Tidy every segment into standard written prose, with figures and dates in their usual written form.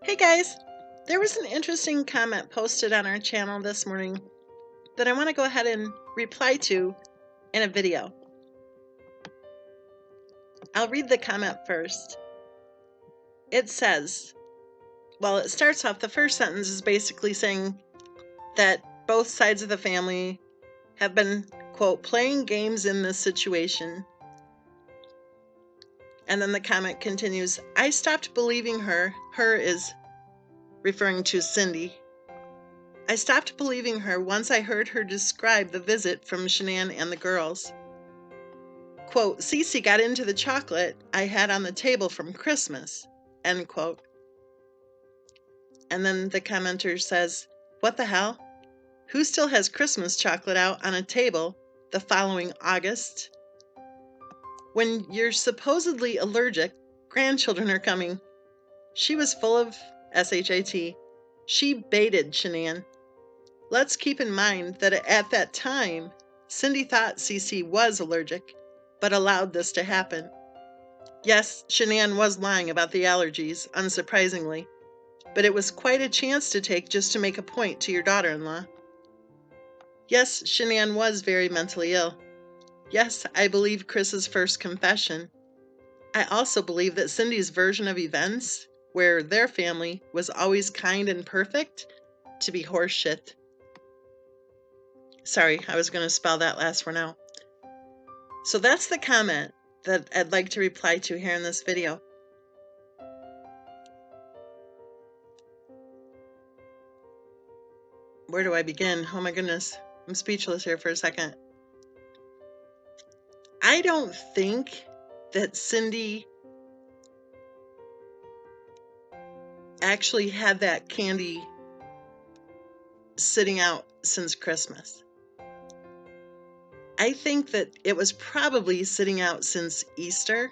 Hey guys, there was an interesting comment posted on our channel this morning that I want to go ahead and reply to in a video. I'll read the comment first. It says, it starts off, the first sentence is basically saying that both sides of the family have been, quote, playing games in this situation. And then the comment continues, I stopped believing her. Her is referring to Cindy. I stopped believing her once I heard her describe the visit from Shanann and the girls. Quote, Cece got into the chocolate I had on the table from Christmas, end quote. And then the commenter says, what the hell? Who still has Christmas chocolate out on a table the following August? When you're supposedly allergic, grandchildren are coming. She was full of SHIT. She baited Shanann. Let's keep in mind that at that time, Cindy thought Cece was allergic, but allowed this to happen. Yes, Shanann was lying about the allergies, unsurprisingly, but it was quite a chance to take just to make a point to your daughter-in-law. Yes, Shanann was very mentally ill. Yes, I believe Chris's first confession. I also believe that Cindy's version of events, where their family was always kind and perfect, to be horseshit. Sorry, I was going to spell that last one out. So that's the comment that I'd like to reply to here in this video. Where do I begin? Oh my goodness, I'm speechless here for a second. I don't think that Cindy actually had that candy sitting out since Christmas. I think that it was probably sitting out since Easter.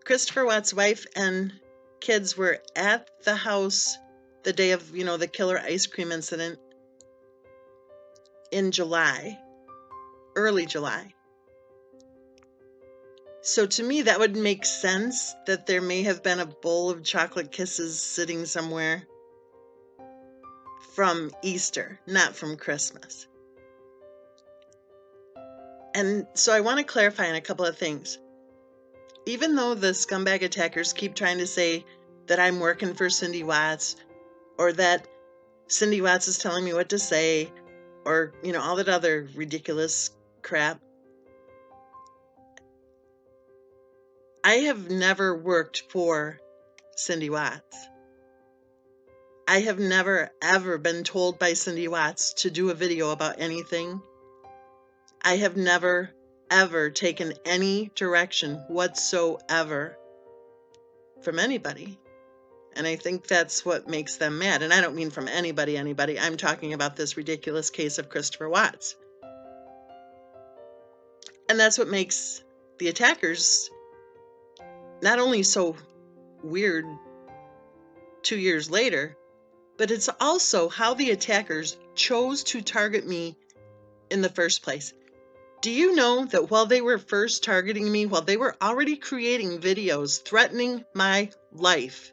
Christopher Watt's wife and kids were at the house the day of, the killer ice cream incident in July, early July. So to me, that would make sense that there may have been a bowl of chocolate kisses sitting somewhere from Easter, not from Christmas. And so I want to clarify on a couple of things. Even though the scumbag attackers keep trying to say that I'm working for Cindy Watts, or that Cindy Watts is telling me what to say, or, all that other ridiculous crap, I have never worked for Cindy Watts. I have never, ever been told by Cindy Watts to do a video about anything. I have never, ever taken any direction whatsoever from anybody. And I think that's what makes them mad. And I don't mean from anybody. I'm talking about this ridiculous case of Christopher Watts. And that's what makes the attackers not only so weird 2 years later, but it's also how the attackers chose to target me in the first place. Do you know that while they were first targeting me, while they were already creating videos threatening my life,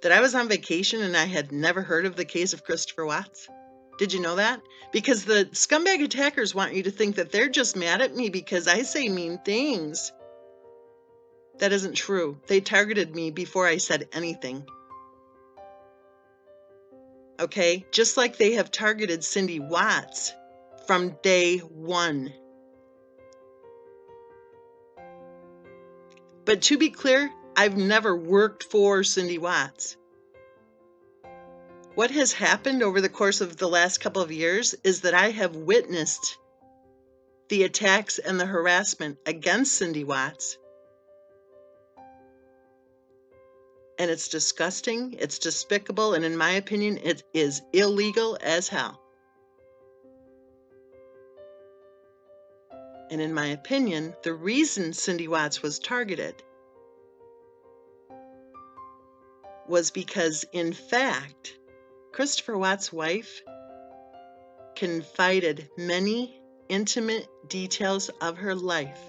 that I was on vacation and I had never heard of the case of Christopher Watts? Did you know that? Because the scumbag attackers want you to think that they're just mad at me because I say mean things. That isn't true. They targeted me before I said anything. Okay? Just like they have targeted Cindy Watts from day one. But to be clear, I've never worked for Cindy Watts. What has happened over the course of the last couple of years is that I have witnessed the attacks and the harassment against Cindy Watts. And it's disgusting, it's despicable, and in my opinion, it is illegal as hell. And in my opinion, the reason Cindy Watts was targeted was because, in fact, Christopher Watts' wife confided many intimate details of her life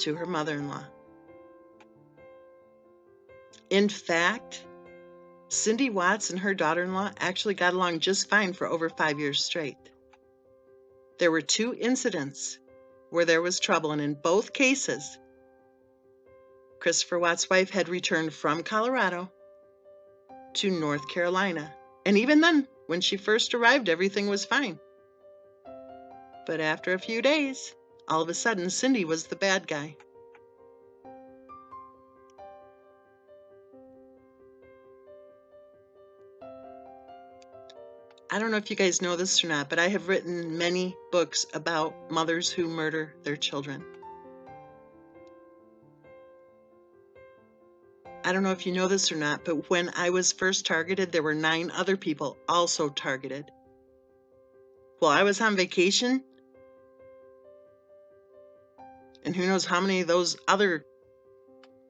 to her mother-in-law. In fact, Cindy Watts and her daughter-in-law actually got along just fine for over 5 years straight. There were 2 incidents where there was trouble, and in both cases, Christopher Watts' wife had returned from Colorado to North Carolina. And even then, when she first arrived, everything was fine. But after a few days, all of a sudden, Cindy was the bad guy. I don't know if you guys know this or not, but I have written many books about mothers who murder their children. I don't know if you know this or not, but when I was first targeted, there were 9 other people also targeted. Well, I was on vacation, and who knows how many of those other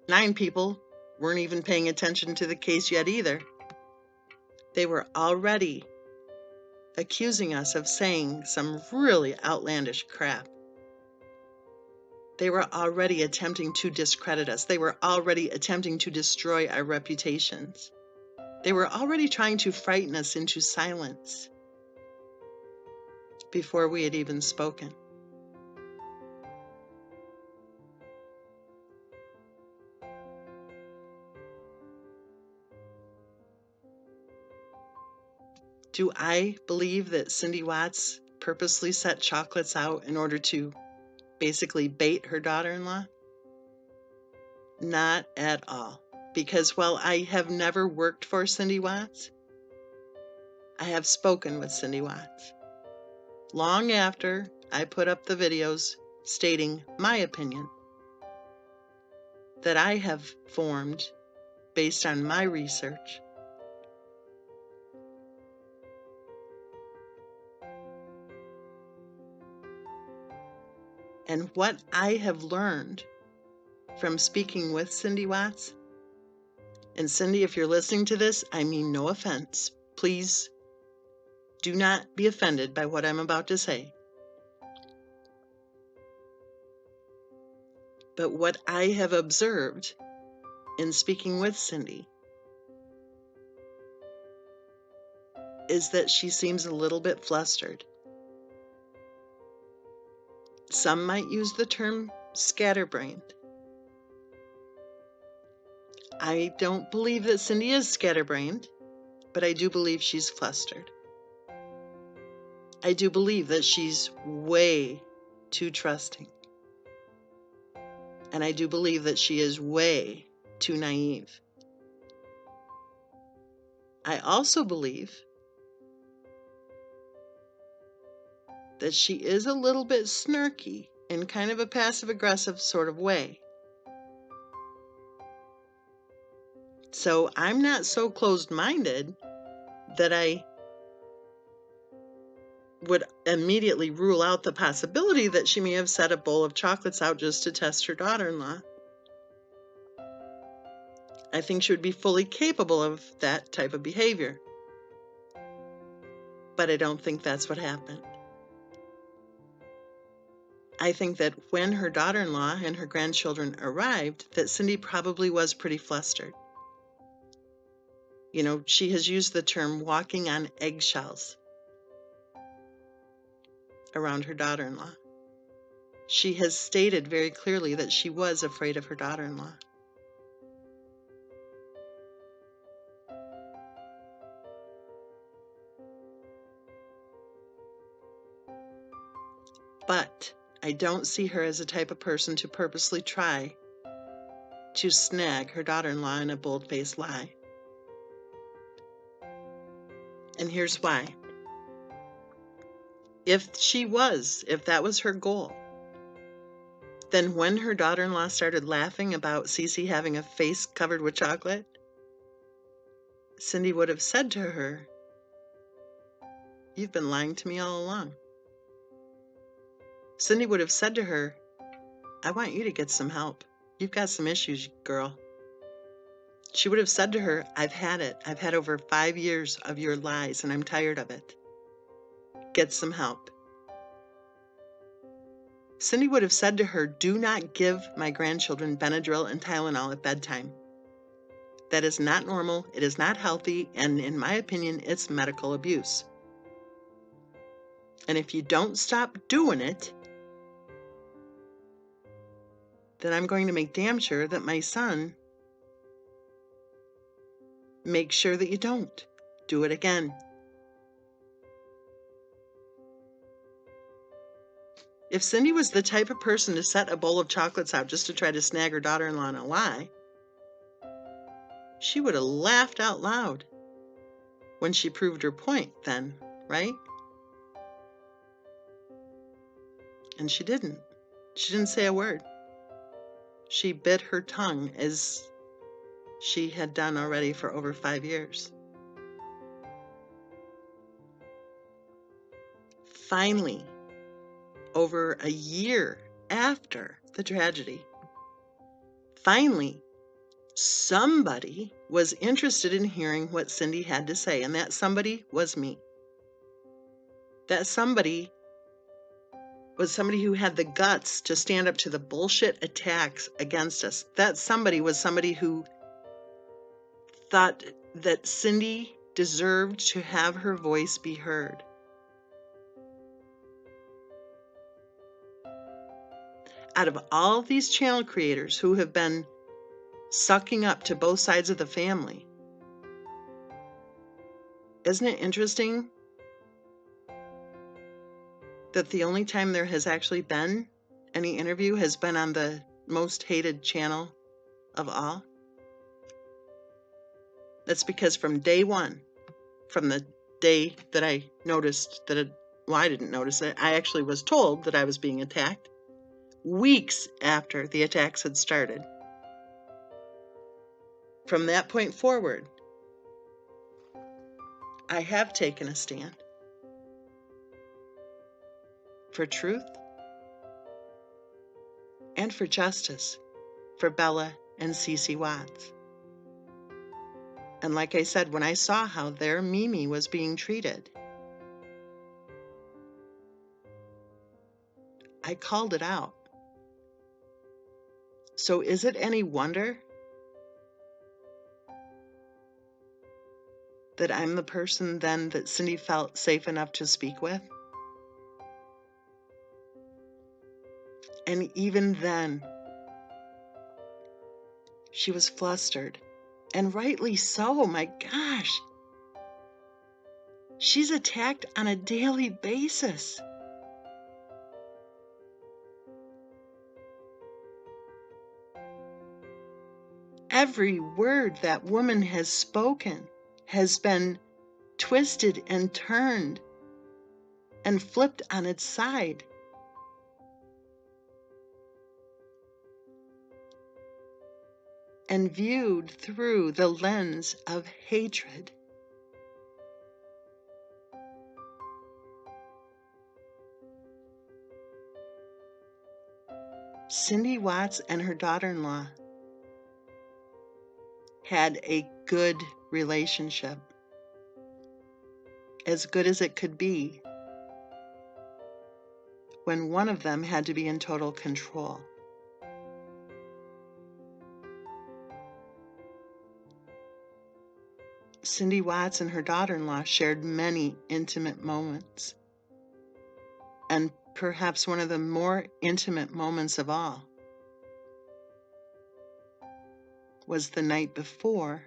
9 people weren't even paying attention to the case yet either. They were already accusing us of saying some really outlandish crap. They were already attempting to discredit us. They were already attempting to destroy our reputations. They were already trying to frighten us into silence before we had even spoken. Do I believe that Cindy Watts purposely set chocolates out in order to basically bait her daughter-in-law? Not at all. Because while I have never worked for Cindy Watts, I have spoken with Cindy Watts. Long after I put up the videos stating my opinion that I have formed based on my research. And what I have learned from speaking with Cindy Watts, and Cindy, if you're listening to this, I mean no offense. Please do not be offended by what I'm about to say. But what I have observed in speaking with Cindy is that she seems a little bit flustered. Some might use the term scatterbrained. I don't believe that Cindy is scatterbrained, but I do believe she's flustered. I do believe that she's way too trusting. And I do believe that she is way too naive. I also believe that she is a little bit snarky in kind of a passive-aggressive sort of way. So I'm not so closed-minded that I would immediately rule out the possibility that she may have set a bowl of chocolates out just to test her daughter-in-law. I think she would be fully capable of that type of behavior. But I don't think that's what happened. I think that when her daughter-in-law and her grandchildren arrived, that Cindy probably was pretty flustered. You know, she has used the term walking on eggshells around her daughter-in-law. She has stated very clearly that she was afraid of her daughter-in-law. But I don't see her as a type of person to purposely try to snag her daughter-in-law in a bold-faced lie. And here's why. If that was her goal, then when her daughter-in-law started laughing about Cece having a face covered with chocolate, Cindy would have said to her, "You've been lying to me all along." Cindy would have said to her, "I want you to get some help. You've got some issues, girl." She would have said to her, "I've had it. I've had over 5 years of your lies, and I'm tired of it. Get some help." Cindy would have said to her, "Do not give my grandchildren Benadryl and Tylenol at bedtime. That is not normal, it is not healthy, and in my opinion, it's medical abuse. And if you don't stop doing it, then I'm going to make damn sure that my son makes sure that you don't do it again. If Cindy was the type of person to set a bowl of chocolates out just to try to snag her daughter-in-law in a lie, she would have laughed out loud when she proved her point then, right? And she didn't. She didn't say a word. She bit her tongue as she had done already for over 5 years. Finally, over a year after the tragedy, finally, somebody was interested in hearing what Cindy had to say, and that somebody was me. That somebody was somebody who had the guts to stand up to the bullshit attacks against us. That somebody was somebody who thought that Cindy deserved to have her voice be heard. Out of all these channel creators who have been sucking up to both sides of the family, isn't it interesting that the only time there has actually been any interview has been on the most hated channel of all? That's because from day one, from the day that I noticed that I didn't notice it, I actually was told that I was being attacked weeks after the attacks had started. From that point forward, I have taken a stand for truth and for justice for Bella and Cece Watts. And like I said, when I saw how their Mimi was being treated, I called it out. So is it any wonder that I'm the person then that Cindy felt safe enough to speak with? And even then, she was flustered, and rightly so. My gosh, she's attacked on a daily basis. Every word that woman has spoken has been twisted and turned and flipped on its side. And viewed through the lens of hatred. Cindy Watts and her daughter-in-law had a good relationship, as good as it could be, when one of them had to be in total control. Cindy Watts and her daughter-in-law shared many intimate moments, and perhaps one of the more intimate moments of all was the night before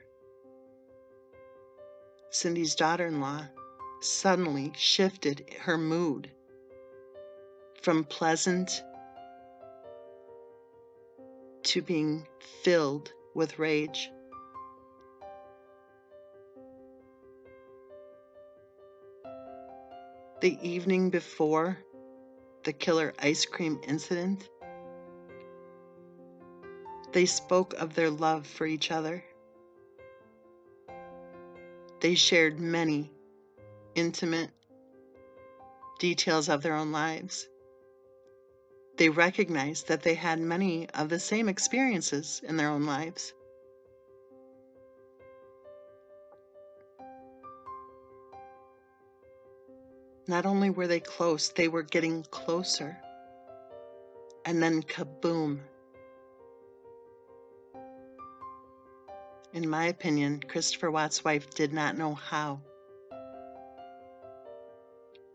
Cindy's daughter-in-law suddenly shifted her mood from pleasant to being filled with rage. The evening before the killer ice cream incident, they spoke of their love for each other. They shared many intimate details of their own lives. They recognized that they had many of the same experiences in their own lives. Not only were they close, they were getting closer. And then kaboom. In my opinion, Christopher Watt's wife did not know how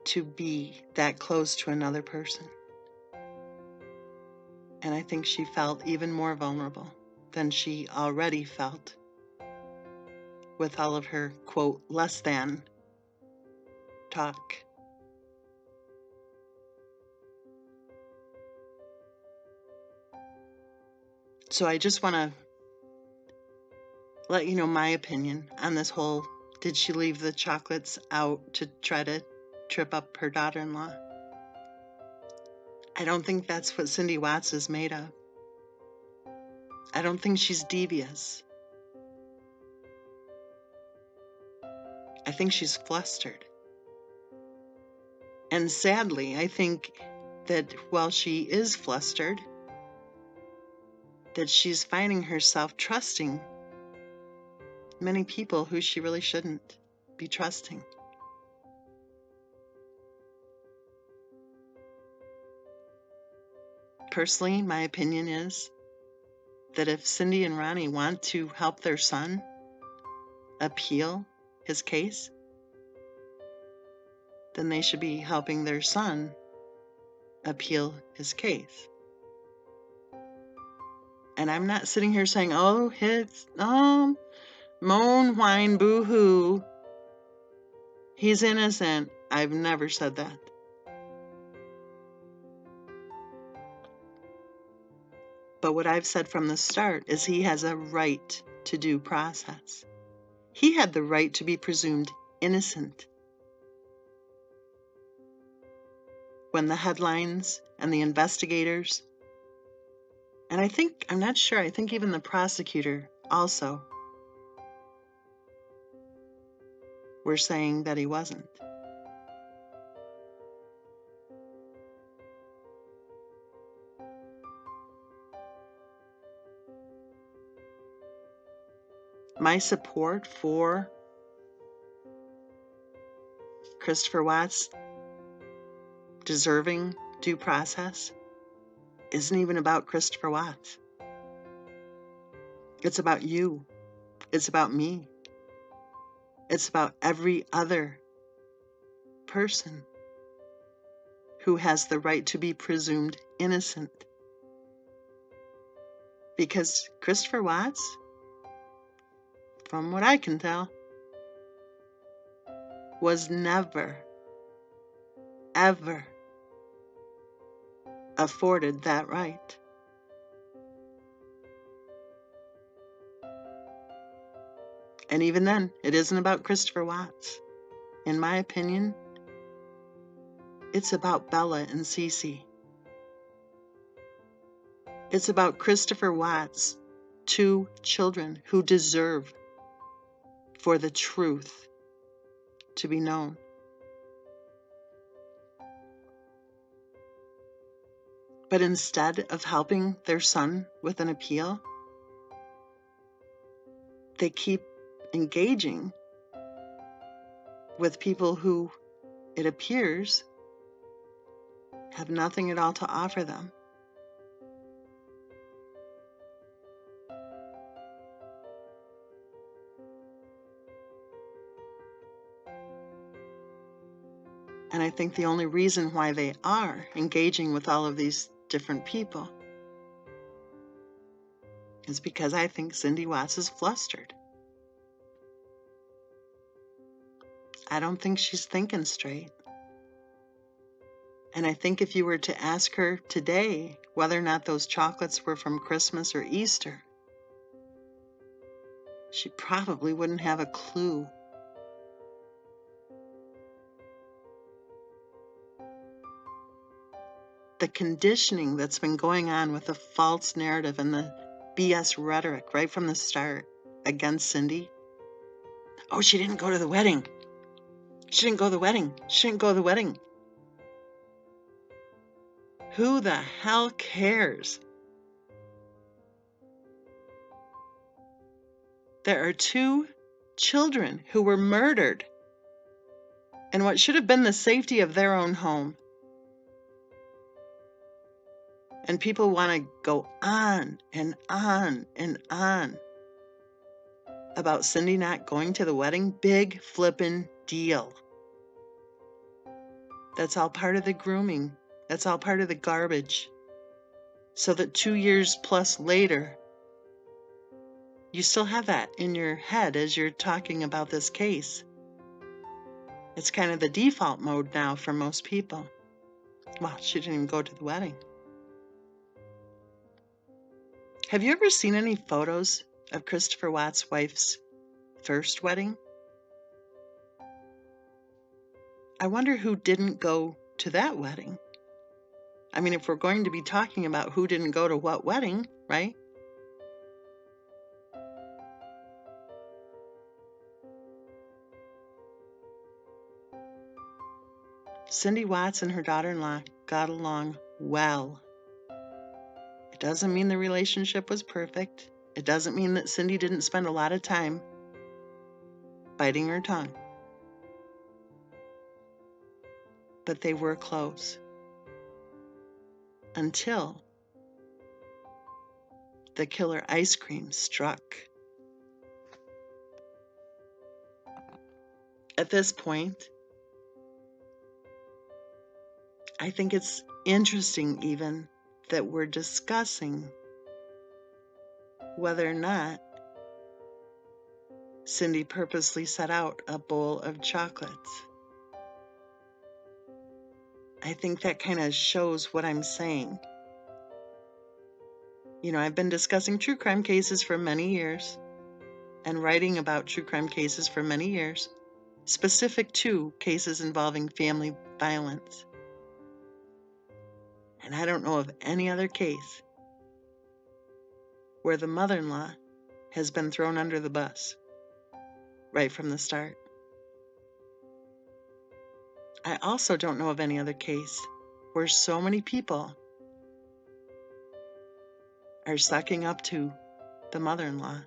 to be that close to another person. And I think she felt even more vulnerable than she already felt with all of her, quote, less than talk. So I just want to let you know my opinion on this whole, did she leave the chocolates out to try to trip up her daughter-in-law? I don't think that's what Cindy Watts is made of. I don't think she's devious. I think she's flustered. And sadly, I think that while she is flustered, that she's finding herself trusting many people who she really shouldn't be trusting. Personally, my opinion is that if Cindy and Ronnie want to help their son appeal his case, then they should be helping their son appeal his case. And I'm not sitting here saying, oh, moan, whine, boo-hoo, he's innocent. I've never said that. But what I've said from the start is he has a right to due process. He had the right to be presumed innocent. When the headlines and the investigators, and I think even the prosecutor also were saying that he wasn't. My support for Christopher Watts deserving due process isn't even about Christopher Watts. It's about you. It's about me. It's about every other person who has the right to be presumed innocent. Because Christopher Watts, from what I can tell, was never, ever afforded that right. And even then, it isn't about Christopher Watts. In my opinion, it's about Bella and Cece. It's about Christopher Watts' 2 children who deserve for the truth to be known. But instead of helping their son with an appeal, they keep engaging with people who, it appears, have nothing at all to offer them. And I think the only reason why they are engaging with all of these different people is because I think Cindy Watts is flustered. I don't think she's thinking straight. And I think if you were to ask her today whether or not those chocolates were from Christmas or Easter, she probably wouldn't have a clue. The conditioning that's been going on with the false narrative and the BS rhetoric right from the start against Cindy. Oh, she didn't go to the wedding. She didn't go to the wedding. She didn't go to the wedding. Who the hell cares? There are 2 children who were murdered in what should have been the safety of their own home. And people want to go on and on and on about Cindy not going to the wedding? Big flippin' deal. That's all part of the grooming. That's all part of the garbage. So that 2 years plus later, you still have that in your head as you're talking about this case. It's kind of the default mode now for most people. Well, she didn't even go to the wedding. Have you ever seen any photos of Christopher Watts' wife's first wedding? I wonder who didn't go to that wedding. I mean, if we're going to be talking about who didn't go to what wedding, right? Cindy Watts and her daughter-in-law got along well. It doesn't mean the relationship was perfect. It doesn't mean that Cindy didn't spend a lot of time biting her tongue. But they were close. Until the killer ice cream struck. At this point, I think it's interesting even that we're discussing whether or not Cindy purposely set out a bowl of chocolates. I think that kind of shows what I'm saying. You know, I've been discussing true crime cases for many years and writing about true crime cases for many years, specific to cases involving family violence. And I don't know of any other case where the mother-in-law has been thrown under the bus right from the start. I also don't know of any other case where so many people are sucking up to the mother-in-law,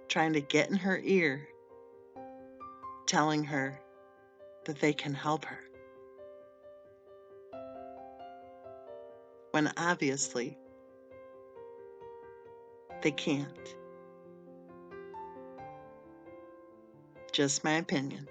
trying to get in her ear, telling her that they can help her. When obviously they can't. Just my opinion.